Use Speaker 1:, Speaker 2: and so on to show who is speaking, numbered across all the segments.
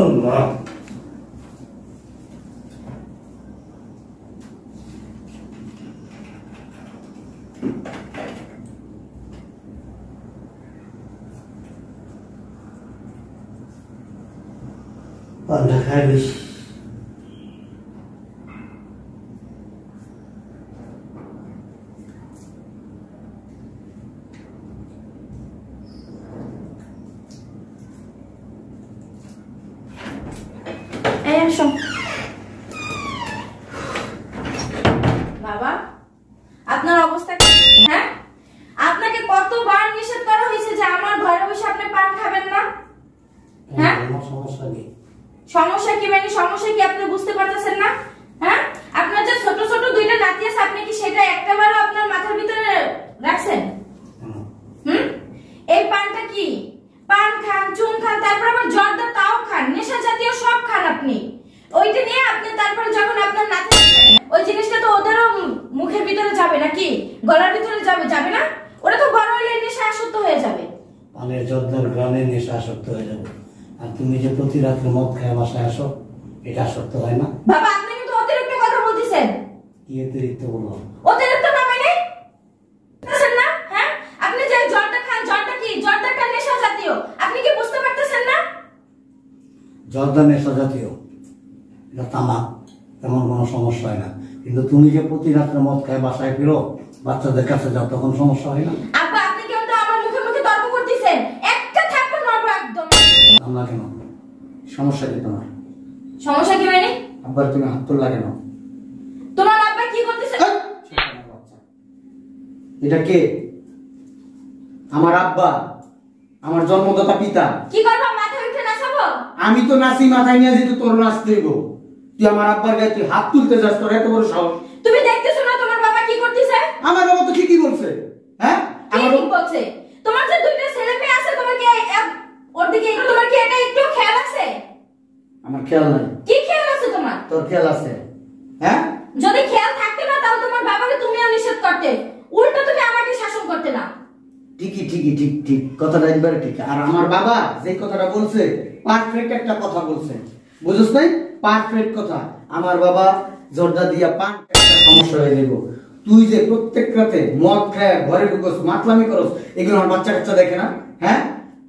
Speaker 1: আল্লাহ পান্ডা খাইস
Speaker 2: বাবা আপনার অবস্থা কি? হ্যাঁ, আপনাকে কতবার নিষেধ করা হয়েছে যে আমার ঘরে বসে আপনি পান খাবেন না? হ্যাঁ,
Speaker 1: সমস্যা নেই।
Speaker 2: সমস্যা কি মানে সমস্যা কি আপনি বুঝতে পারতেছেন না? হ্যাঁ, আপনার যে ছোট ছোট দুইটা নাতি আছে আপনি কি সেটা একটাবারও আপনার মাথার ভিতরে রাখছেন? এই পানটা কি? পান খান, চুন খান, তারপর আবার জর্দা তাও খান, নেশা জাতীয় সব খান আপনি। ওইটা নিয়ে আপনি তারপর যখন আপনার নাতি ওই জিনিসটা তো ওদেরও মুখের ভিতরে যাবে নাকি গলার ভিতরে যাবে না? ওরা তো বড় হলে নেশা আসক্ত হয়ে যাবে।
Speaker 1: পানের জর্দার গ্রামে নেশা আসক্ত হয়ে যাবে। আর তুমি যে প্রতি রাত্রে মদ খায় বাসায় আসো, এটা আসক্ত হয় না?
Speaker 2: বাবা আপনি কিন্তু অতিরিক্ত কথা বলতেছেন।
Speaker 1: কি অতিরিক্ত বলবো?
Speaker 2: অতিরিক্ত না মানে বুঝছেন না? হ্যাঁ, আপনি যে জর্দা খান, জর্দা কি? জর্দাটা নেশা জাতীয়, আপনি কি বুঝতে পারতেছেন না?
Speaker 1: জর্দা নেশা জাতীয়, এটা তামাক, তেমন কোনো সমস্যা হয় না। কিন্তু তুমি যে প্রতি রাত্রে মদ খায় বাসায় ফিরো, বাচ্চাদের কাছে যাও, তখন সমস্যা হয় না?
Speaker 2: আব্বা আপনি কেন তো আমার মুখে মুখে তর্ক করতেছেন? একটা থাপ্পড় মারবো একদম।
Speaker 1: আমরা কেন? সমস্যা কি তোমার?
Speaker 2: সমস্যা কি মানে?
Speaker 1: আব্বার তুমি হাত তুললা কেন?
Speaker 2: তোমার আব্বা কি করতেছে?
Speaker 1: এটা কে? আমার আব্বা, আমার জন্মদাতা পিতা।
Speaker 2: কি করবা, মাথায় উঠে নাচাবো?
Speaker 1: আমি তো নাচি, মাথায় নিয়ে যেতে তোর নাচতে হইব। তুই আমার আব্বার গায়ে তুই হাত তুলতে যাস, তোর এত বড় সাহস?
Speaker 2: তুমি দেখতেছো না তোমার বাবা কি করতেছে?
Speaker 1: আমার বাবা তো ঠিকই বলছে। হ্যাঁ,
Speaker 2: আমার ঠিক বলছে। তোমার যে দুইটা ছেলে মেয়ে আছে, তোমার কি ওর দিকে তোমার কি এটা একটু খেয়াল আছে?
Speaker 1: আমার খেয়াল নাই।
Speaker 2: কি খেয়াল আছে তোমার?
Speaker 1: তোর খেয়াল আছে? হ্যাঁ,
Speaker 2: যদি খেয়াল থাকতো না তাহলে তোমার বাবাকে তুমিও নিষেধ করতে, উল্টো তুমি আমাকে শাসন করতে না।
Speaker 1: ঠিকই ঠিকই ঠিক ঠিক, কথাটা একবারে ঠিক। আর আমার বাবা যে কথাটা বলছে পারফেক্ট একটা কথা বলছে, বুঝছ নাই? পারফেক্ট কথা। আমার বাবা জর্দা দিয়া পান একটা সমস্যা হয়ে যাবো। তুই যে প্রত্যেক রাতে মদ খায় ঘরে ঢুকস, মাতলামি করস, এগুলো আমার বাচ্চা কাচ্চা দেখে না? হ্যাঁ,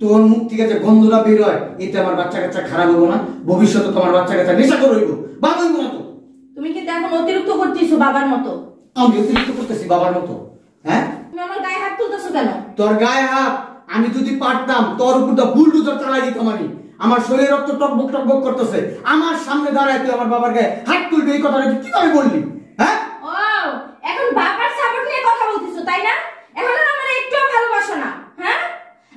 Speaker 1: তোর মুখ থেকে যে গন্ধটা বের হয়, এতে আমার বাচ্চা কাচ্চা খারাপ হবো না? ভবিষ্যতে তোমার বাচ্চা কাচ্চা নেশা করে হইব, বাবা হইব না তো?
Speaker 2: তুমি কিন্তু এখন অতিরিক্ত করতেছো বাবার মতো।
Speaker 1: আমি অতিরিক্ত করতেছি বাবার মতো? হ্যাঁ,
Speaker 2: তুমি আমার গায়ে হাত তুলতেছো কেন?
Speaker 1: তোর গায়ে হাত আমি যদি পারতাম তোর উপর তো বুলডোজার চালাই দিতাম। আমি আমার শরীর রক্ত টকবক টকবক করতেছে, আমার সামনে দাঁড়ায় তুই আমার বাবার গায়ে হাত তুলবি, এই কথাটা তুই কিভাবে বললি? হ্যাঁ,
Speaker 2: ও এখন বাবার সাপোর্ট নিয়ে কথা বলতেছো তাই না? এখন আর আমার একটুও ভালোবাসো না। হ্যাঁ,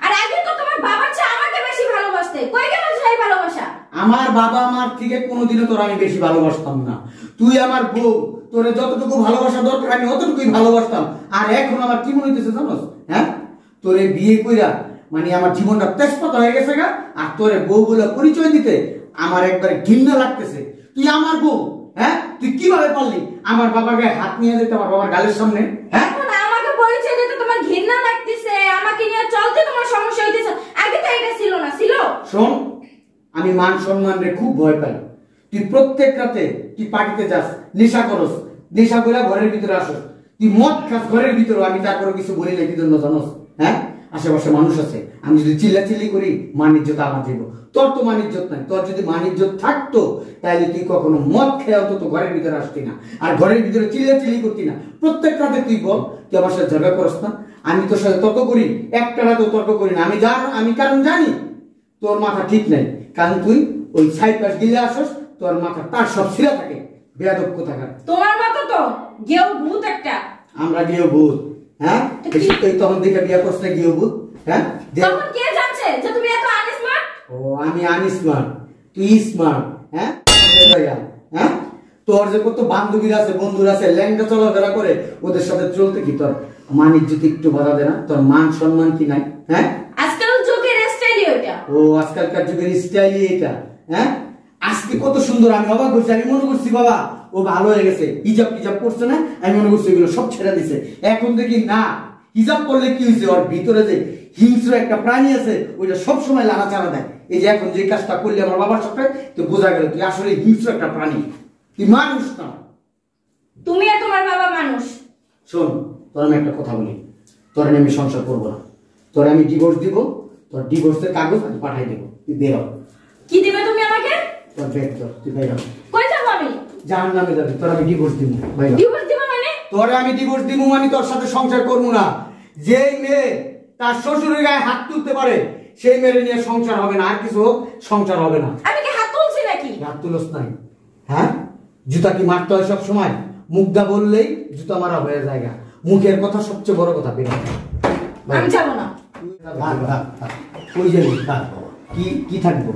Speaker 2: আর আগে তো তোমার বাবার চেয়ে আমাকে বেশি ভালোবাসতে, কই গেল সেই ভালোবাসা?
Speaker 1: আমার বাবা মার থেকে কোনোদিনও তোর আমি বেশি ভালোবাসতাম না। তুই আমার বউ, তোরে যতটুকু ভালোবাসা দরকার আমি অতটুকুই ভালোবাসতাম। আর এখন আমার কি মনে হইতেছে জানোস? হ্যাঁ, তোরে বিয়ে কইরা মানে আমার জীবনটা তেজপাতা হয়ে গেছে গা। আর তোরে বউ বলে পরিচয় দিতে আমার একবারে ঘৃণা লাগতেছে। তুই আমার বউ, হ্যাঁ, তুই কিভাবে পারলি আমার বাবার গায়ে হাত নিয়ে যেতে আমার বাবার গালের সামনে? হ্যাঁ,
Speaker 2: এখন আমাকে পরিচয় দিতে তোমার ঘৃণা লাগতেছে, আমাকে নিয়ে চলতে তোমার সমস্যা হইতেছে। আগে তো এটা ছিল না, ছিল?
Speaker 1: শোন, আমি মান সম্মান রে খুব ভয় পাই। তুই প্রত্যেক রাতে তুই পার্টিতে যাস, নেশা করস, নেশা করে ঘরের ভিতরে আসস, তুই মদ খাস ঘরের ভিতরে, আমি তারপরে কিছু বলি না, কি জন্য জানোস? হ্যাঁ, আশেপাশে মানুষ আছে, আমি যদি চিল্লাচিল্লি করি মান ইজ্জত আমার যাইব। তোর তো মান ইজ্জত নাই। তোর যদি মান ইজ্জত থাকতো তাহলে তুই কখনো মদ খেয়ে অন্তত ঘরের ভিতরে আসতি না, আর ঘরের ভিতরে চিল্লাচিল্লি করতি না। প্রত্যেক রাতে তুই বল, তুই আমার সাথে ঝগড়া করস না? আমি তোর সাথে তর্ক করি, একটা রাতে তর্ক করি না। আমি কারণ জানি তোর মাথা ঠিক নাই, কারণ তুই ওই সাইড পাশ গিলে আসস, তোর মাথা তার সব ছিঁড়া থাকে। বেয়াদব কোথাকার।
Speaker 2: তোমার মতো তো গেও ভূত একটা।
Speaker 1: আমরা গিয়ে ভূত? হ্যাঁ, এই তখন দেখে বিয়ে করছ না গিয়ে ভূত? হ্যাঁ,
Speaker 2: তখন কে জানছে যে তুমি এত আনস্মার্ট?
Speaker 1: ও আমি আনস্মার্ট, তুই স্মার্ট। হ্যাঁ, হ্যাঁ, তোর যে কত বান্ধবীরা আছে, বন্ধুরা আছে, ল্যাংটা চলাফেরা করে, ওদের সাথে চলতে কি তোর মান ইজ্জত একটু বাধা দে না? তোর মান সম্মান কি নাই? হ্যাঁ,
Speaker 2: আজকাল যুগের স্টাইলই ওটা।
Speaker 1: ও আজকালকার যুগের স্টাইলই এটা? হ্যাঁ, আজকে কত সুন্দর, আমি অবাক হয়েছি। আমি মনে করছি বাবা ও ভালো হয়ে গেছে, হিজাব টিজাব করছে না, আমি মনে করছি এগুলো সব ছেড়ে দিছে। এখন দেখি না, হিজাব করলে কি হয়েছে, ওর ভিতরে যে হিংস্র একটা প্রাণী আছে, ওইটা সবসময় লাড়াচাড়া দেয়। এই যে এখন যে কাজটা করলি আমার বাবার সাথে, তো বোঝা গেল তুই আসলে হিংস্র একটা প্রাণী, তুই মানুষ না।
Speaker 2: তুমি আর তোমার বাবা মানুষ।
Speaker 1: শোন, তোর আমি একটা কথা বলি, তোর আমি সংসার করবো না, তোর আমি ডিভোর্স দিব, তোর ডিভোর্সের কাগজ আমি পাঠাই দেবো, তুই বেরো।
Speaker 2: কি দিবে তুমি আমাকে?
Speaker 1: তোর ব্যাগ তোর, তুই বেরো।
Speaker 2: কই যাবো আমি?
Speaker 1: জাহান নামে যাবি, তোর আমি ডিভোর্স দিব।
Speaker 2: ডিভোর্স দিবা মানে?
Speaker 1: তোর আমি ডিভোর্স দিব মানে তোর সাথে সংসার করবো না। যেই মেয়ে তার শ্বশুরের গায়ে হাত তুলতে পারে সেই মেয়ে নিয়ে সংসার হবে না, আর কিছু সংসার হবে না।
Speaker 2: আমি কি হাত তুলছি নাকি?
Speaker 1: হাত তুলস নাই? হ্যাঁ, জুতা কি মারতে হয় সব সময়? মুখটা বললেই জুতা মারা হয়ে যায়। মুখের কথা সবচেয়ে বড় কথা। বেরো।
Speaker 2: আমি যাবো না।
Speaker 1: কই যাবি? কি কি থাকবো?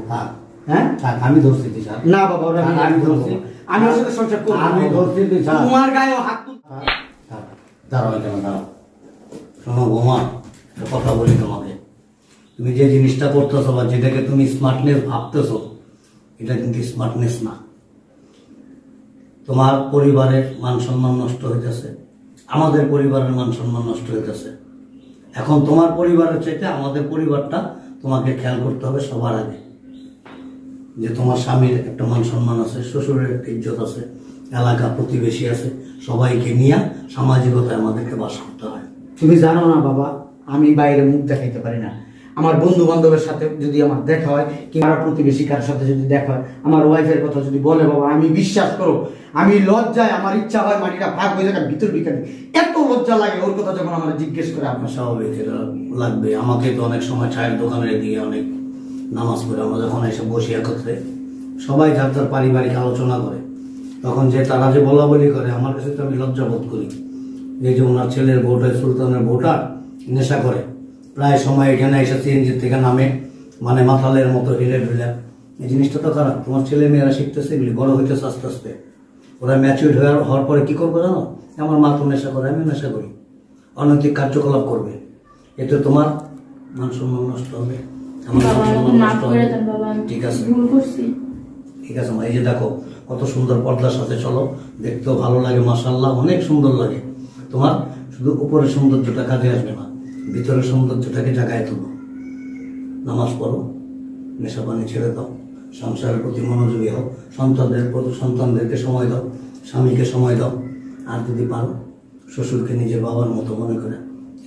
Speaker 1: হ্যাঁ,
Speaker 3: আমি ধরছি
Speaker 1: না বাবা, আমি ধরছি, আমি ওর সাথে সংসার করবো।
Speaker 3: আমি ধরছি
Speaker 1: তোমার গায়ে হাত তুল।
Speaker 3: দাঁড়াও কেন, দাঁড়াও। শোনো বৌমা, একটা কথা বলি তোমাকে, তুমি যে জিনিসটা করতেছো বা যেটাকে তুমি স্মার্টনেস ভাবতেছো, এটা কিন্তু স্মার্টনেস না। তোমার পরিবারের মান সম্মান নষ্ট হইতেছে, আমাদের পরিবারের মান সম্মান নষ্ট হইতেছে। এখন তোমার পরিবারের চাইতে আমাদের পরিবারটা তোমাকে খেয়াল করতে হবে সবার আগে। যে তোমার স্বামীর একটা মান সম্মান আছে, শ্বশুরের একটা ইজ্জত আছে, এলাকা প্রতিবেশী আছে, সবাইকে নিয়ে সামাজিকতায় আমাদেরকে বাস করতে হয়।
Speaker 1: তুমি জানো না বাবা, আমি বাইরে মুখ দেখাইতে পারি না। আমার বন্ধু বান্ধবের সাথে যদি আমার দেখা হয়, কিংবা প্রতিবেশী কারোর সাথে যদি দেখা হয়, আমার ওয়াইফের কথা যদি বলে বাবা, আমি বিশ্বাস করো আমি লজ্জায় আমার ইচ্ছা হয় মাটিটা ভাগ হয়ে যায় ভিতর ভিতরে, এত লজ্জা লাগে ওর কথা যখন আমার জিজ্ঞেস করে। আপনার
Speaker 3: স্বাভাবিক, এটা লাগবে। আমাকে তো অনেক সময় চায়ের দোকানে দিয়ে অনেক নামাজ পড়ে আমরা যখন এসে বসি একত্রে, সবাই যার যার পারিবারিক আলোচনা করে, তখন যে তারা যে বলা বলি করে, আমার কাছে তো আমি লজ্জা বোধ করি। এই যে ওনার ছেলের বউটা, সুলতানের বউটা নেশা করে, প্রায় সময় এখানে এসে সিএনজি থেকে নামে, মানে মাথালের মতো হিলে ঢুলে। এই জিনিসটা তো খারাপ। তোমার ছেলে মেয়েরা শিখতেছে, এগুলি বড় হইতেছে আস্তে আস্তে। ওরা ম্যাচিউর হওয়ার পরে কি করবে জানো? আমার মা তো নেশা করে, আমিও নেশা করি, অনৈতিক কার্যকলাপ করবে, এতে তোমার মান সম্মান নষ্ট হবে, আমার মান সম্মান নষ্ট হবে। ঠিক আছে, ঠিক আছে মা। এই যে দেখো কত সুন্দর পর্দার সাথে চলো, দেখতেও ভালো লাগে, মাশাআল্লাহ অনেক সুন্দর লাগে। তোমার শুধু উপরের সৌন্দর্যটা কাজে আসবে না, ভিতরের সৌন্দর্যটাকে জাগায় তোলো। নামাজ পড়ো, নেশা পানি ছেড়ে দাও, সংসারের প্রতি মনোযোগী হও, সন্তানদেরকে সময় দাও, স্বামীকে সময় দাও। আর যদি পারো শ্বশুরকে নিজের বাবার মতো মনে করে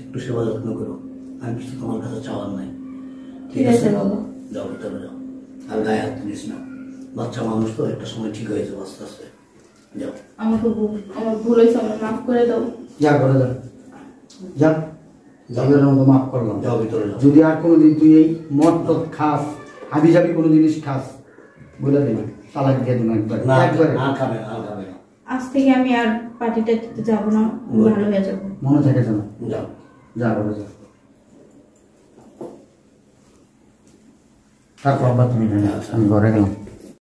Speaker 3: একটু সেবা যত্ন করো। আর কিছু তোমার কাছে চাওয়ার নাই। ঠিক আছে বাবা, যাও ভিতরে যাও, আর গায়ে হাত তুলিস না। বাচ্চা মানুষ তো, একটা সময় ঠিক হয়ে যাবে আস্তে আস্তে। যাও।
Speaker 2: আমার ভুল হয়েছে, আমার মাফ করে দাও।
Speaker 1: যা করে যা, যা যাদের মতো মাফ করলাম।
Speaker 3: যাও ভিতরে যাও।
Speaker 1: যদি আর কোনোদিন তুই এই মদ টদ খাস, হাবি জাবি কোনো জিনিস খাস, বলে দিন তালাক দিয়ে দিন একবার।
Speaker 3: না,
Speaker 1: একবারে
Speaker 3: না খাবে না, আর খাবে না।
Speaker 2: আজ থেকে আমি আর পার্টিটা দিতে যাবো না, ভালো হয়ে যাবো।
Speaker 1: মনে থাকে যেন।
Speaker 3: যাও,
Speaker 1: যা করে যা। তারপর আবার তুমি আমি ঘরে গেলাম।